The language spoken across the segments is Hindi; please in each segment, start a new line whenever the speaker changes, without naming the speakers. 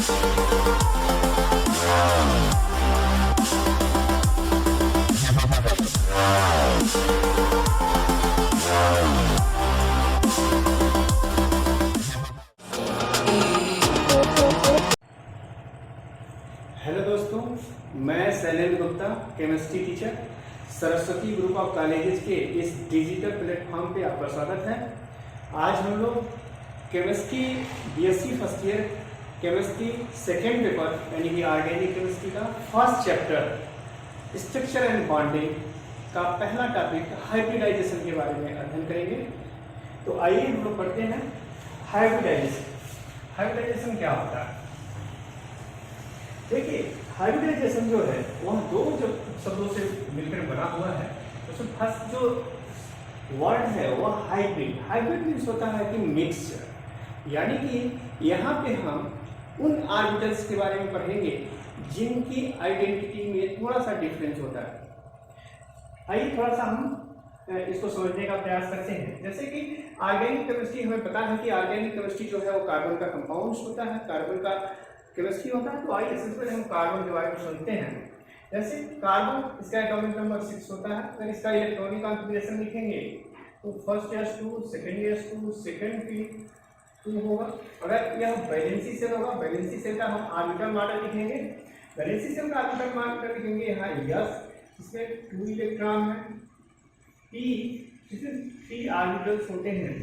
हेलो दोस्तों, मैं Shailendra Gupta, chemistry teacher, Saraswati group of colleges के इस डिजिटल प्लेटफॉर्म पे आपका स्वागत है। आज हम लोग chemistry BSc first year chemistry second paper यानी कि ऑर्गेनिक केमिस्ट्री का first chapter structure and bonding का पहला टॉपिक हाइब्रिडाइजेशन के बारे में अध्ययन करेंगे। तो आइए हम लोग पढ़ते हैं हाइब्रिडाइजेशन। हाइब्रिडाइजेशन क्या होता है? देखिए, हाइब्रिडाइजेशन जो है वह दो शब्दों से मिलकर बना हुआ है। उसमें फर्स्ट जो वर्ड है वह हाइब्रिड। हाइब्रिड मीन्स होता है कि मिक्सचर, यानी कि यहाँ पे हम उन ऑर्बिटल्स के बारे में पढ़ेंगे जिनकी आइडेंटिटी में थोड़ा सा डिफरेंस होता है। आइए थोड़ा सा हम इसको समझने का प्रयास करते हैं। जैसे कि ऑर्गेनिक केमिस्ट्री, हमें पता है कि ऑर्गेनिक केमिस्ट्री जो है वो कार्बन का कंपाउंड्स होता है, कार्बन का केमिस्ट्री होता है। तो आइए सबसे पहले हम कार्बन के बारे में सुनते हैं। जैसे कार्बन, इसका एटॉमिक नंबर 6 होता है। अगर इसका इलेक्ट्रॉनिक कॉन्फ़िगरेशन लिखेंगे तो first S2, second S2, second P2 होगा। अगर यह वैलेंसी सेल होगा, वैलेंसी सेल का हम ऑर्बिटल मॉडल लिखेंगे। वैलेंसी सेल का ऑर्बिटल मॉडल लिखेंगे यहाँ S, इसमें 2 इलेक्ट्रॉन है, P, इसमें 3 ऑर्बिटल्स होते हैं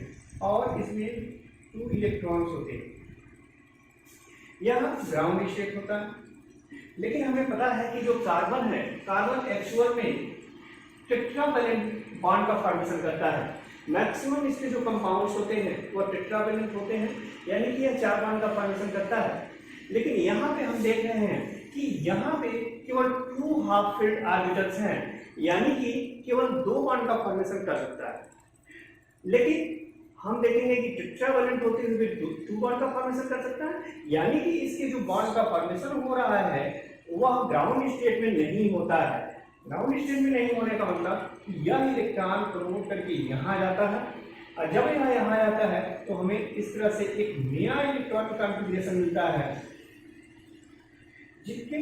और इसमें 2 इलेक्ट्रॉन्स होते हैं। यह ग्राउंड स्टेट होता है। लेकिन हमें पता है कि जो कार्बन है, कार्बन एक्चुअल में टेट्रावैलेंट बॉन्ड का फॉर्मेशन करता है। मैक्सिमम इसके जो कंपाउंड्स होते हैं वो टेट्रावैलेंट होते हैं, यानी कि यह 4 बॉन्ड का फॉर्मेशन करता है। लेकिन यहाँ पे हम देख रहे हैं कि यहाँ पे केवल 2 हाफ फील्ड ऑर्बिटल्स हैं, यानी कि केवल 2 बॉन्ड का फॉर्मेशन कर सकता है। लेकिन हम देखेंगे कि टेट्रावैलेंट होते हुए 2 बॉन्ड का फॉर्मेशन कर सकता है, यानी कि इसके जो बॉन्ड का फॉर्मेशन हो रहा है वह ग्राउंड स्टेट में नहीं होता है। ग्राउंड स्टेट में नहीं होने का मतलब यह इलेक्ट्रॉन प्रमोट करके यहाँ जाता है, और जब यह यहाँ जाता है तो हमें इस तरह से एक नया इलेक्ट्रॉन कॉन्फ़िगरेशन मिलता है, जिसके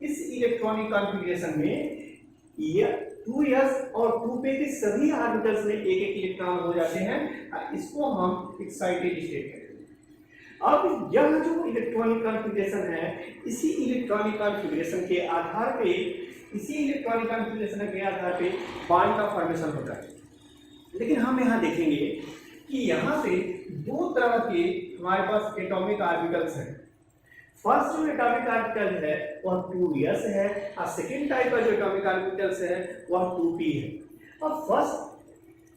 इस इलेक्ट्रॉनिक कॉन्फ़िगरेशन में यह 2s और 2p के सभी ऑर्बिटल्स में एक इलेक्ट्रॉन हो जाते हैं। इसको हम एक्साइटेड स्टेट कहते हैं। अब यह जो इलेक्ट्रॉनिक कॉन्फ़िगरेशन है, इसी इलेक्ट्रॉनिक कॉन्फ़िगरेशन के आधार पे बॉन्ड का फॉर्मेशन होता है। लेकिन हम यहाँ देखेंगे कि यहाँ पे 2 तरह के हमारे पास एटॉमिक ऑर्बिटल्स हैं। फर्स्ट जो एटॉमिक ऑर्बिटल है वह 2s है, और सेकेंड टाइप का जो एटॉमिक ऑर्बिटल्स है वह 2p है। और फर्स्ट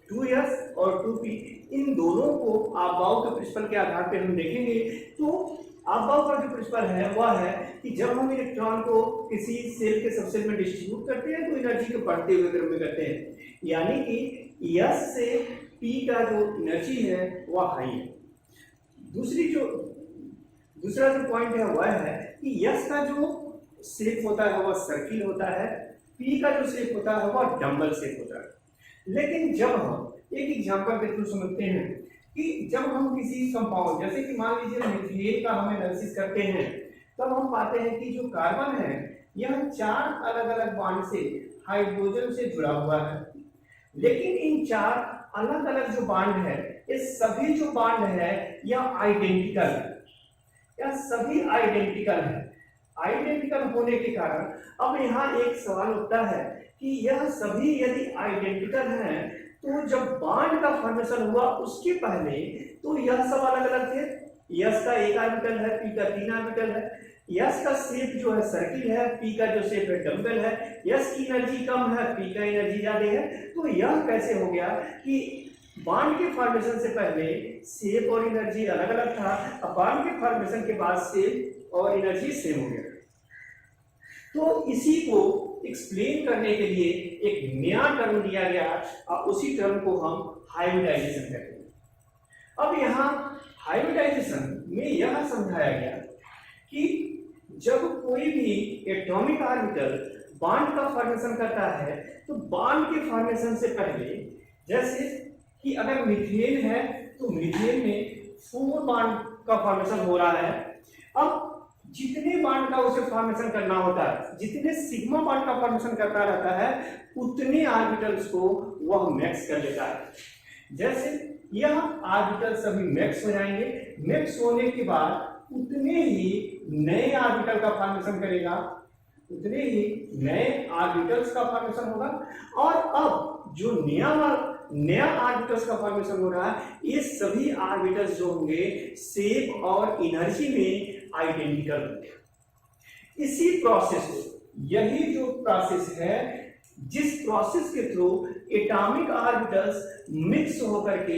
2s और 2p, इन दोनों को आपबाउ के प्रिंसिपल के आधार पे हम देखेंगे। तो आपबाउ का जो प्रिंसिपल है वह है कि जब हम इलेक्ट्रॉन को किसी सेल के सबसेल में डिस्ट्रीब्यूट करते हैं तो एनर्जी के बढ़ते हुए क्रम में करते हैं, यानी कि s से p का जो एनर्जी है वह हाई है। दूसरा जो पॉइंट है वह है कि S का जो शेप होता है वह सर्किल होता है, P का जो शेप होता है वह डम्बल शेप होता है। लेकिन जब हम एक एग्जांपल के थ्रू समझते हैं कि जब हम किसी कंपाउंड, जैसे कि मान लीजिए मिथेन का हम एनालिसिस करते हैं, तब हम पाते हैं कि जो कार्बन है यह 4 अलग अलग बॉन्ड से हाइड्रोजन से जुड़ा हुआ है। लेकिन इन 4 अलग अलग जो बॉन्ड है, ये सभी जो बॉन्ड है यह आइडेंटिकल है, यह सभी आइडेंटिकल है। आइडेंटिकल होने के कारण अब यहाँ एक सवाल उठता है कि यह सभी यदि आइडेंटिकल हैं तो जब बॉन्ड का फॉर्मेशन हुआ उसके पहले तो यह सब अलग अलग थे। S का 1 ऑर्बिटल है, P का 3 ऑर्बिटल है। S का शेप जो है सर्किल है, P का जो शेप है डम्बल है। S की एनर्जी कम है, P का एनर्जी ज्यादा है। तो यह कैसे हो गया कि बॉन्ड के फॉर्मेशन से पहले शेप और एनर्जी अलग अलग था, अब बॉन्ड के फॉर्मेशन के बाद शेप और एनर्जी सेम हो गया। तो इसी को एक्सप्लेन करने के लिए एक नया टर्म दिया गया और उसी टर्म को हम हाइब्रिडाइजेशन कहते हैं। अब यहाँ हाइब्रिडाइजेशन में यह समझाया गया कि जब कोई भी एटॉमिक ऑर्बिटल बॉन्ड का फॉर्मेशन करता है तो बॉन्ड के फॉर्मेशन से पहले, जैसे कि अगर मीथेन है तो मीथेन में 4 बॉन्ड का फॉर्मेशन हो रहा है, अब जितने बॉन्ड का उसे फॉर्मेशन करना होता है, जितने सिग्मा बॉन्ड का फॉर्मेशन करता रहता है, उतने ऑर्बिटल्स को वह मैक्स कर लेता है। जैसे यह ऑर्बिटल सभी मैक्स हो जाएंगे, मैक्स होने के बाद उतने ही नए ऑर्बिटल का फॉर्मेशन करेगा, उतने ही नए ऑर्बिटल्स का फॉर्मेशन होगा। और अब जो नया ऑर्बिटल्स का फॉर्मेशन हो रहा है, ये सभी ऑर्बिटल्स जो होंगे शेप और एनर्जी में आइडेंटिकल होंगे। इसी प्रोसेस को, यही जो प्रोसेस है, जिस प्रोसेस के थ्रू एटॉमिक ऑर्बिटल्स मिक्स होकर के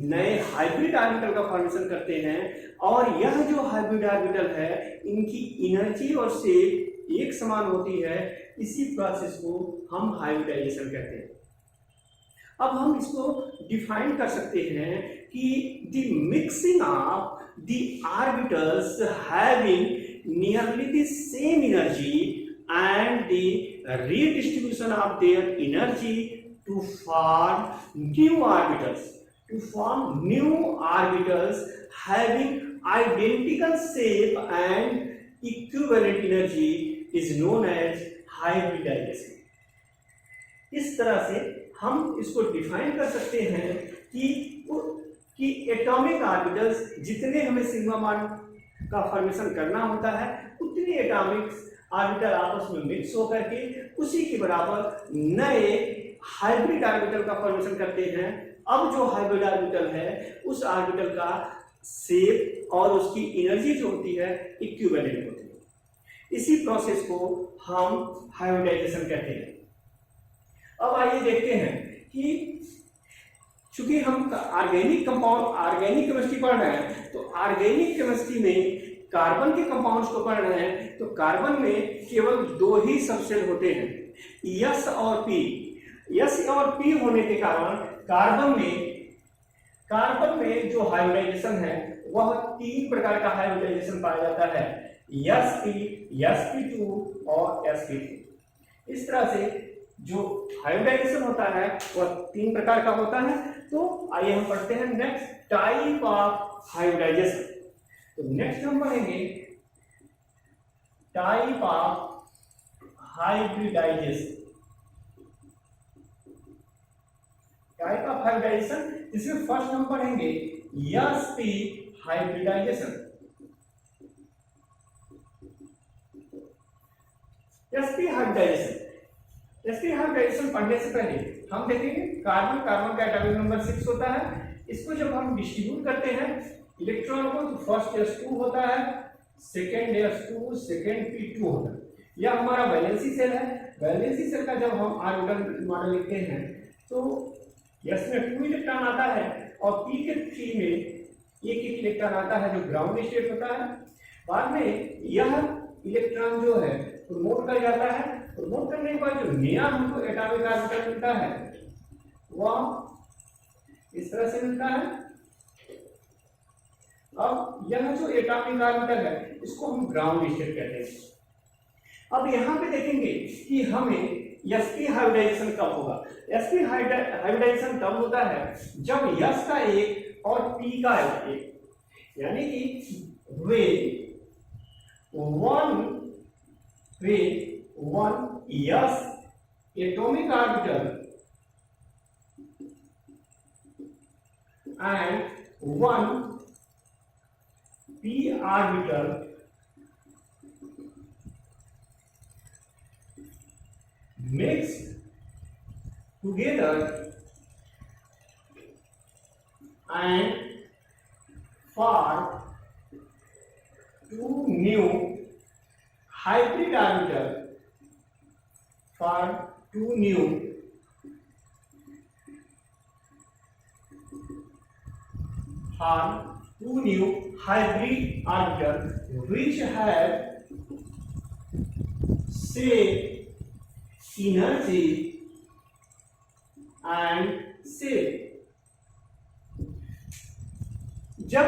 नए हाइब्रिड ऑर्बिटल का फॉर्मेशन करते हैं, और यह जो हाइब्रिड ऑर्बिटल है इनकी एनर्जी और शेप एक समान होती है, इसी प्रोसेस को हम हाइब्रिडाइजेशन कहते हैं। अब हम इसको डिफाइन कर सकते हैं कि the mixing of the orbitals having nearly the same energy and the redistribution of their energy to form new orbitals having identical shape and equivalent energy is known as hybridization। इस तरह से हम इसको डिफाइन कर सकते हैं कि एटॉमिक ऑर्बिटल्स जितने हमें सिग्मा बॉन्ड का फॉर्मेशन करना होता है, उतने एटॉमिक ऑर्बिटल आपस में मिक्स होकर के उसी के बराबर नए हाइब्रिड ऑर्बिटल का फॉर्मेशन करते हैं। अब जो हाइब्रिड ऑर्बिटल है, उस ऑर्बिटल का शेप और उसकी एनर्जी जो होती है इक्विवेलेंट होती है। इसी प्रोसेस को हम हाइब्रिडाइजेशन कहते हैं। अब आइए देखते हैं कि चूंकि हम ऑर्गेनिक केमिस्ट्री पढ़ रहे हैं, तो ऑर्गेनिक केमिस्ट्री में कार्बन के कंपाउंड्स को पढ़ रहे हैं, तो कार्बन में केवल दो ही सबसेट होते हैं, यस और पी। यस और पी होने के कारण कार्बन में जो हाइब्रिडाइजेशन है वह तीन प्रकार का हाइब्रिडाइजेशन पाया जाता है, sp2 और sp3। इस तरह से जो हाइब्रिडाइजेशन होता है वह तीन प्रकार का होता है। तो आइए हम पढ़ते हैं नेक्स्ट टाइप ऑफ हाइब्रिडाइजेशन। तो नेक्स्ट हम पढ़ेंगे type of hybridization. Type of hybridization, इसमें फर्स्ट हम पढ़ेंगे sp हाइब्रिडाइजेशन। sp हाइब्रिडाइजेशन पढ़ने से पहले हम देखेंगे कार्बन का एटॉमिक नंबर 6 होता है। इसको जब हम डिस्ट्रीब्यूट करते हैं इलेक्ट्रॉन को, तो फर्स्ट s2 होता है, सेकेंड s2, सेकेंड p2 होता है। यह हमारा वैलेंसी सेल है। वैलेंसी सेल का जब हम ऑर्बिटल मॉडल लिखते हैं तो s में 2 इलेक्ट्रॉन आता है और p के 3 में एक इलेक्ट्रॉन आता है जो ग्राउंड स्टेट होता है। बाद में यह इलेक्ट्रॉन जो है प्रमोट कर जाता है। प्रमोट करने के बाद जो नया हमको एटॉमिक ऑर्बिटल मिलता है वह इस तरह से मिलता है। अब यह जो एटॉमिक ऑर्बिटल है इसको हम ग्राउंड स्टेट कहते हैं। अब यहाँ पे देखेंगे कि हमें sp हाइब्रिडाइजेशन कब होगा। sp हाइब्रिडाइजेशन तब होता है जब s का एक और p का एक, यानी कि वे one s atomic orbital and one p orbital mixed together and form two new hybrid orbital, form two new hybrid orbital which have same energy and shape। जब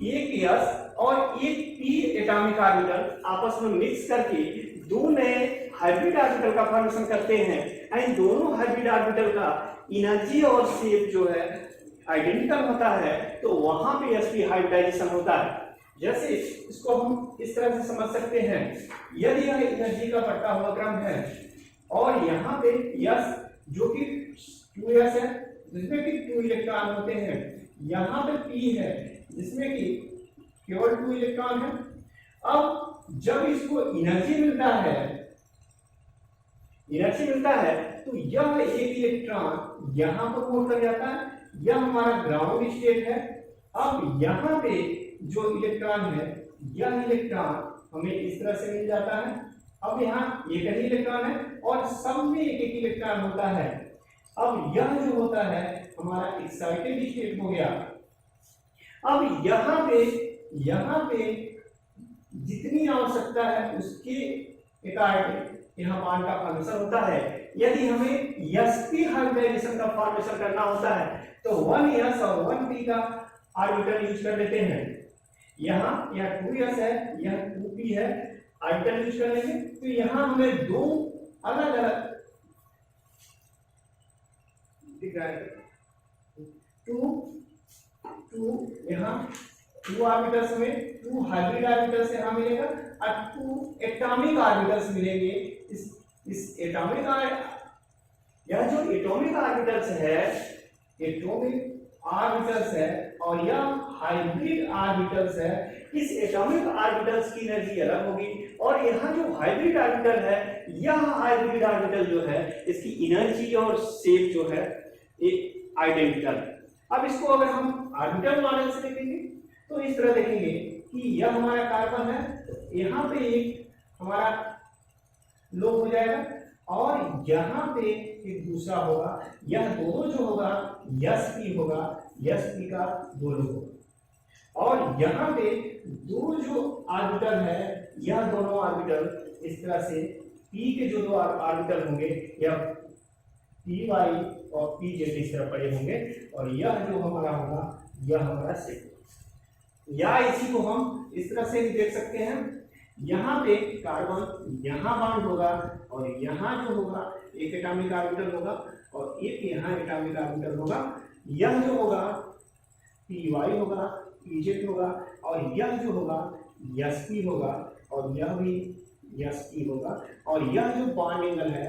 एक s और एक p एटॉमिक ऑर्बिटल आपस में मिक्स करके दो नए हाइब्रिड ऑर्बिटल का फॉर्मेशन करते हैं, एंड दोनों हाइब्रिड ऑर्बिटल का एनर्जी और शेप जो है आइडेंटिकल होता है, तो वहां पे sp हाइब्रिडाइजेशन होता है। जैसे इसको हम इस तरह से समझ सकते हैं, यदि यह एनर्जी का बढ़ता हुआ क्रम है और यहाँ पे यस जो कि 2s है जिसमें कि 2 इलेक्ट्रॉन होते हैं, यहाँ पे p है जिसमें कि केवल 2 इलेक्ट्रॉन है। अब जब इसको एनर्जी मिलता है तो यह एक इलेक्ट्रॉन यहाँ पर मूव कर जाता है, यह हमारा ग्राउंड स्टेट है। अब यहाँ पे जो इलेक्ट्रॉन है यह इलेक्ट्रॉन हमें इस तरह से मिल जाता है। अब यहाँ एक ही इलेक्ट्रॉन है और सब में एक एक इलेक्ट्रॉन होता है। अब यह जो होता है हमारा एक्साइटेड स्टेट हो गया। अब यहाँ पे जितनी आवश्यकता है उसके अकॉर्डिंग यहाँ मान का फॉर्मेशन होता है। यदि हमें sp हाइब्रिडाइजेशन का फॉर्मेशन करना होता है तो 1s और 1p का ऑर्बिटल यूज कर लेते हैं। यहाँ यह 2s है, यह 2p है, ऑर्बिटल यूज कर लेंगे। तो यहाँ हमें दो अलग अलग दिख रहा है, टू यहाँ 2 ऑर्बिटल्स में 2 हाइब्रिड ऑर्बिटल्स यहाँ मिलेगा और 2 एटॉमिक ऑर्बिटल्स मिलेंगे। इस एटॉमिक यह जो एटॉमिक ऑर्बिटल्स है और यह हाइब्रिड ऑर्बिटल्स है। इस एटॉमिक ऑर्बिटल्स की एनर्जी अलग होगी और यहाँ जो हाइब्रिड ऑर्बिटल है यह हाइब्रिड ऑर्बिटल जो है इसकी एनर्जी और शेप जो है एक आइडेंटिकल। अब इसको अगर हम ऑर्बिटल मॉडल से देखेंगे तो इस तरह देखेंगे कि यह हमारा कार्बन है, यहाँ पे एक हमारा लोग हो जाएगा और यहाँ पे एक दूसरा होगा। यह दोनों जो होगा sp होगा, sp का दो लोग होगा और यहाँ पे दो जो ऑर्बिटल है यह दोनों ऑर्बिटल इस तरह से p के जो दो ऑर्बिटल होंगे यह py और pz इस तरह पड़े होंगे और यह जो हमारा होगा यह हमारा सेट। या इसी को हम इस तरह से भी देख सकते हैं, यहाँ पे कार्बन यहाँ बाउंड होगा और यहाँ जो होगा एक एटॉमिक ऑर्बिटल होगा और एक यहाँ एटॉमिक ऑर्बिटल होगा। यह जो होगा py होगा, pz होगा और यह जो होगा sp होगा और यह भी sp होगा और यह जो बॉन्ड एंगल है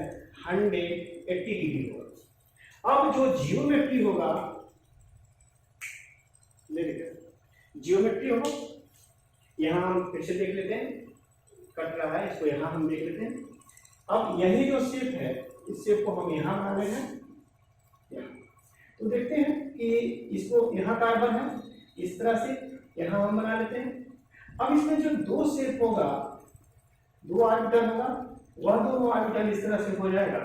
180 डिग्री होगा। अब जो जियोमेट्री होगा होगा यहाँ हम फिर से देख लेते हैं, कट रहा है इसको यहाँ हम देख लेते हैं। अब यही जो शेप है इस शेप को हम यहाँ बना लेते हैं। तो देखते हैं कि इसको यहाँ कार्बन है इस तरह से यहाँ हम बना लेते हैं। अब इसमें जो दो शेप होगा, दो ऑर्बिटल होगा, वह दोनों ऑर्बिटल इस तरह से हो जाएगा।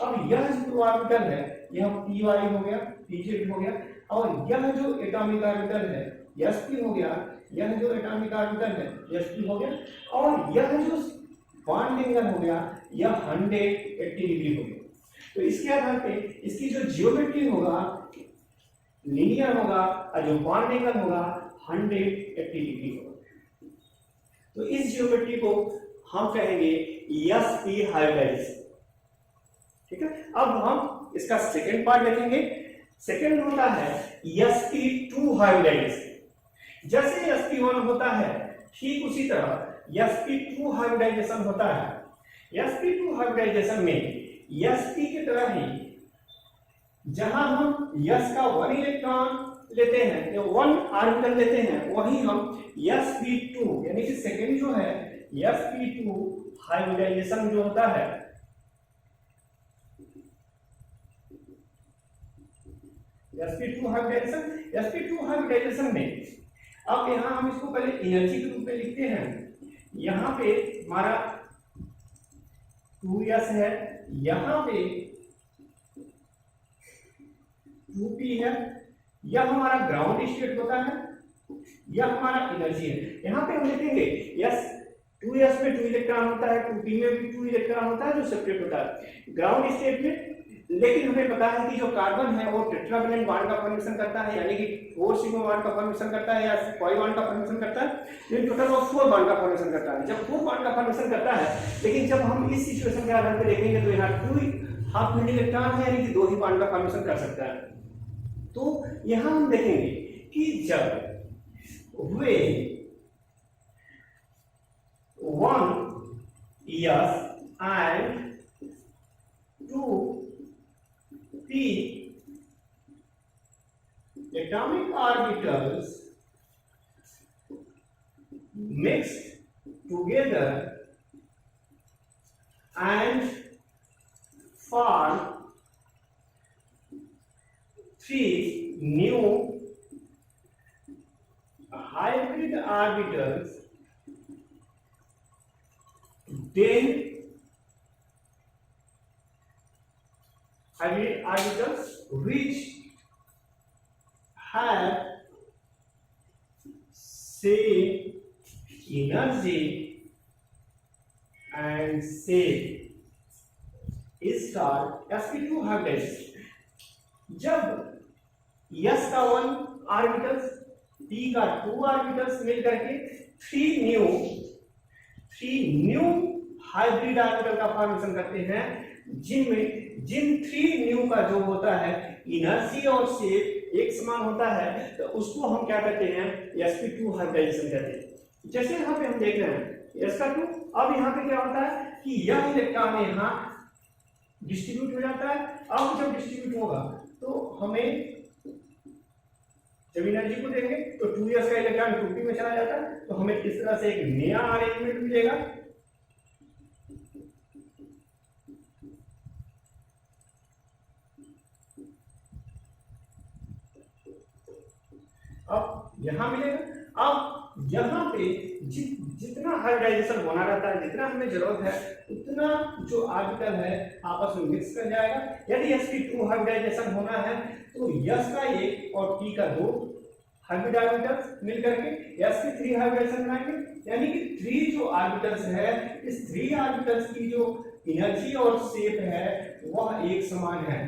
अब यह जो ऑर्बिटल है यह py हो गया, pz हो गया और यह जो एटॉमिक ऑर्बिटल है sp हो गया, यह जो एटॉमिक ऑर्बिटल है sp हो गया और यह जो बॉन्ड एंगल हो गया यह 180 डिग्री हो गया। तो इसके आधार पे इसकी जो जियोमेट्री होगा लीनियर होगा और जो बॉन्ड एंगल होगा 180 डिग्री होगा। तो इस जियोमेट्री को हम कहेंगे sp हाइब्रिडाइजेशन। ठीक है, अब हम इसका सेकेंड पार्ट देखेंगे। सेकेंड होता है sp2 हाइब्रिडाइजेशन। जैसे sp1 होता है ठीक उसी तरह sp2 हाइब्रिडाइजेशन होता है। sp2 हाइब्रिडाइजेशन में sp की तरह ही जहां हम s का 1 इलेक्ट्रॉन लेते हैं या 1 ऑर्बिटल लेते हैं वहीं हम sp2 यानी कि सेकेंड जो है sp2 हाइब्रिडाइजेशन जो होता है sp2 हाइब्रिडाइजेशन में अब यहाँ हम इसको पहले एनर्जी के रूप में लिखते हैं। यहाँ पे हमारा 2s है, यहाँ पे 2p है, यह हमारा ग्राउंड स्टेट होता है, यह हमारा एनर्जी है। यहाँ पे हम लिखेंगे यस 2s में 2 इलेक्ट्रॉन होता है, 2p में भी 2 इलेक्ट्रॉन होता है जो सेपरेट होता है ग्राउंड स्टेट में। लेकिन हमें पता है कि जो कार्बन है वो टेट्रावेलेंट बॉन्ड का फॉर्मेशन करता है, यानी कि 4 सिग्मा बॉन्ड का फॉर्मेशन करता है या 5 बॉन्ड का फॉर्मेशन करता है, लेकिन टोटल वो 4 बॉन्ड का फॉर्मेशन करता है। जब 4 बॉन्ड का फॉर्मेशन करता है, लेकिन जब हम इस सिचुएशन के आधार पर देखेंगे तो यहाँ 2 हाफ मिली इलेक्ट्रॉन है, यानी कि 2 ही बॉन्ड का फॉर्मेशन कर सकता है। तो यहाँ हम देखेंगे कि जब when one s and two p atomic orbitals mixed together and form three new hybrid orbitals, then hybrid orbitals which have same energy and same is called sp2 hybridization. जब s का 1 ऑर्बिटल्स p का 2 ऑर्बिटल्स मिल करके थ्री न्यू हाइब्रिड ऑर्बिटल का फॉर्मेशन करते हैं, जिन थ्री न्यू का जो होता है इनर्जी और शेप एक समान होता है, तो उसको हम क्या कहते हैं sp2 हाइब्रिडाइजेशन कहते हैं। जैसे यहाँ पे हम देख रहे हैं s का 2, अब यहाँ पे क्या होता है कि यह इलेक्ट्रॉन यहाँ डिस्ट्रीब्यूट हो जाता है। अब जब डिस्ट्रीब्यूट होगा तो हमें जब एनर्जी को देंगे तो 2s का इलेक्ट्रॉन 2p में चला जाता है, तो हमें इस तरह से एक नया अरेंजमेंट मिलेगा। अब यहां मिलेगा। अब यहाँ पे जितना हाइब्रिडाइजेशन होना रहता है, जितना हमें जरूरत है उतना जो ऑर्बिटल है आपस में मिक्स कर जाएगा। यदि sp2 हाइब्रिडाइजेशन होना है तो s का 1 और p का 2 हाइब्रिड ऑर्बिटल्स मिल करके sp3 हाइब्रिडाइजेशन बनाएंगे, यानी कि 3 जो ऑर्बिटल्स है, इस 3 ऑर्बिटल्स की जो एनर्जी और शेप है वह एक समान है।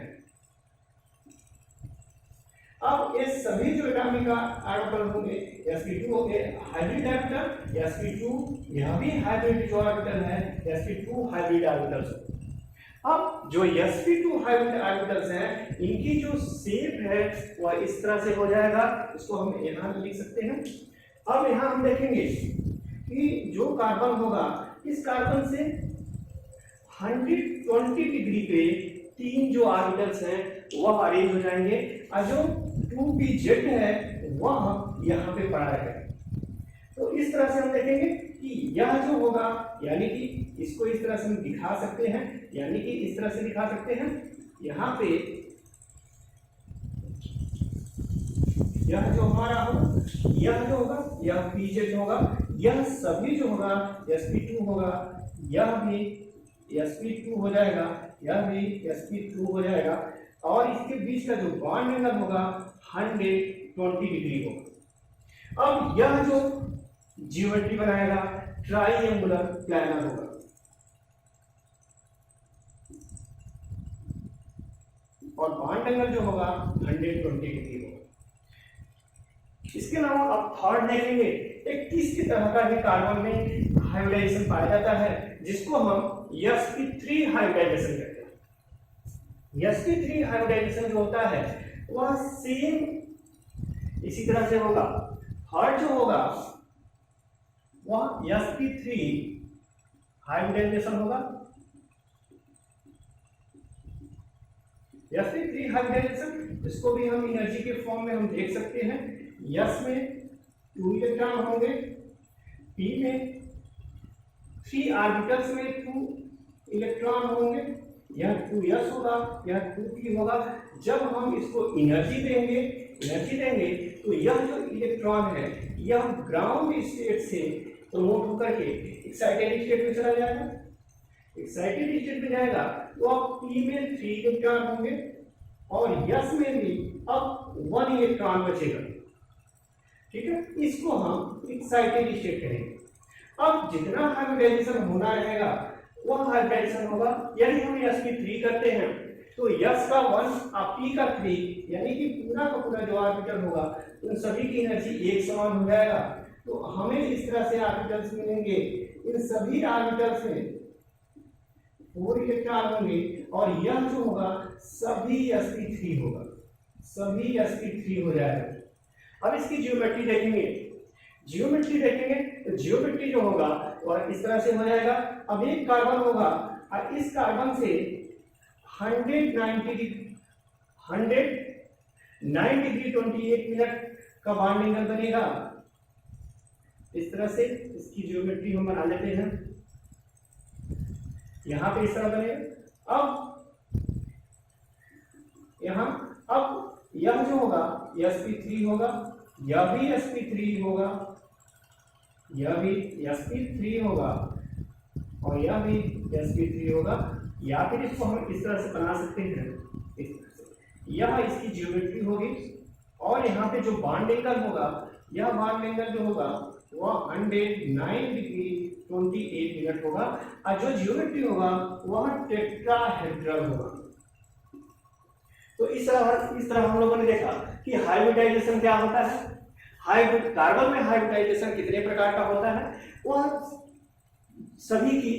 अब ये सभी जो एटॉमिक ऑर्बिटल होंगे sp2 हो गए हाइब्रिड ऑर्बिटल, sp2 यह भी हाइब्रिड जो ऑर्बिटल है sp2 हाइब्रिड ऑर्बिटल्स। अब जो sp2 हाइब्रिड ऑर्बिटल्स हैं इनकी जो शेप है वह इस तरह से हो जाएगा, इसको हम यहाँ लिख सकते हैं। अब यहाँ हम देखेंगे कि जो कार्बन होगा इस कार्बन से 120 डिग्री पे 3 जो ऑर्बिटल्स हैं वह अरेंज हो जाएंगे, और जो 2pz है वह यहाँ पे पड़ा है। तो इस तरह से हम देखेंगे कि यह जो होगा, यानी कि इसको इस तरह से हम दिखा सकते हैं, यानी कि इस तरह से दिखा सकते हैं। यहाँ पे यह जो हमारा होगा, यह जो होगा यह pz होगा, यह सभी जो होगा sp2 होगा, यह भी sp2 हो जाएगा, यह भी sp2 हो जाएगा, और इसके बीच का जो बॉन्ड एंगल होगा 120 डिग्री होगा। अब यह जो ज्योमेट्री बनाएगा ट्राइएंगुलर प्लानर होगा। और बॉन्ड एंगल जो होगा 120 डिग्री होगा। इसके अलावा आप थर्ड देखेंगे, एक तीसरी तरह का भी कार्बन में हाइब्रिडाइजेशन पाया जाता है, जिसको हम sp3 हाइब्रिडाइजेशन कहते हैं। sp3 हाइब्रिडाइजेशन जो होता है वह सेम इसी तरह से होगा। थर्ड जो होगा वह sp3 हाइब्रिडाइजेशन होगा। sp3 हाइब्रिडाइजेशन, इसको भी हम एनर्जी के फॉर्म में हम देख सकते हैं। s में 2 इलेक्ट्रॉन होंगे, p में 3 ऑर्बिटल्स में 2 इलेक्ट्रॉन होंगे, यह 2s होगा, यह 2p होगा। जब हम इसको एनर्जी देंगे तो यह जो इलेक्ट्रॉन है यह ग्राउंड स्टेट से प्रमोट होकर के एक्साइटेड स्टेट में चला जाएगा। एक्साइटेड स्टेट में जाएगा तो अब p में 3 इलेक्ट्रॉन होंगे और s में भी अब 1 इलेक्ट्रॉन बचेगा। ठीक है, इसको हम एक्साइटेड स्टेट कहेंगे। अब जितना हाइब्रिडाइजेशन होना रहेगा वह हाइब्रिडाइजेशन होगा। यदि हम sp3 करते हैं तो s का 1 और p का 3, यानी कि पूरा का पूरा जो ऑर्बिटल होगा उन सभी की एनर्जी एक समान हो जाएगा। तो हमें इस तरह से ऑर्बिटल्स मिलेंगे, इन सभी ऑर्बिटल्स में 4 इलेक्ट्रॉन होंगे और यह जो होगा सभी sp3 होगा, सभी sp3 हो जाएगा। अब इसकी ज्योमेट्री देखेंगे जियोमेट्री देखेंगे तो जियोमेट्री जो होगा वह इस तरह से हो जाएगा। अब एक कार्बन होगा और इस कार्बन से 109 डिग्री 28 मिनट का बॉन्ड एंगल बनेगा। इस तरह से इसकी जियोमेट्री हम बना लेते हैं, यहां पे इस तरह बनेगा। अब यह जो होगा sp3 होगा, यह भी sp3 होगा, यह भी sp3 होगा और यह भी sp3 होगा। या फिर इसको हम इस तरह से बना सकते हैं, इस तरह से यह इसकी जियोमेट्री होगी और यहाँ पे जो बॉन्ड एंगल होगा, यह बॉन्ड एंगल जो होगा वह 109 डिग्री 28 मिनट होगा और जो जियोमेट्री होगा वह टेट्राहेड्रल होगा। तो इस तरह हम लोगों ने देखा कि हाइब्रिडाइजेशन क्या होता है। कार्बन में हाइब्रिडाइजेशन कितने प्रकार का होता है, वह सभी की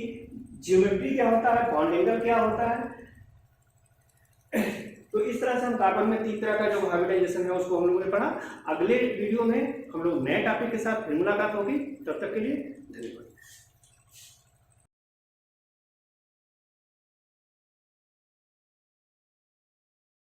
ज्योमेट्री क्या होता है, बॉन्ड एंगल क्या होता है। तो इस तरह से हम कार्बन में 3 तरह का जो हाइब्रिडाइजेशन है उसको हम लोगों ने पढ़ा। अगले वीडियो में हम लोग नए टॉपिक के साथ फिर मुलाकात होगी। तब तक के लिए धन्यवाद।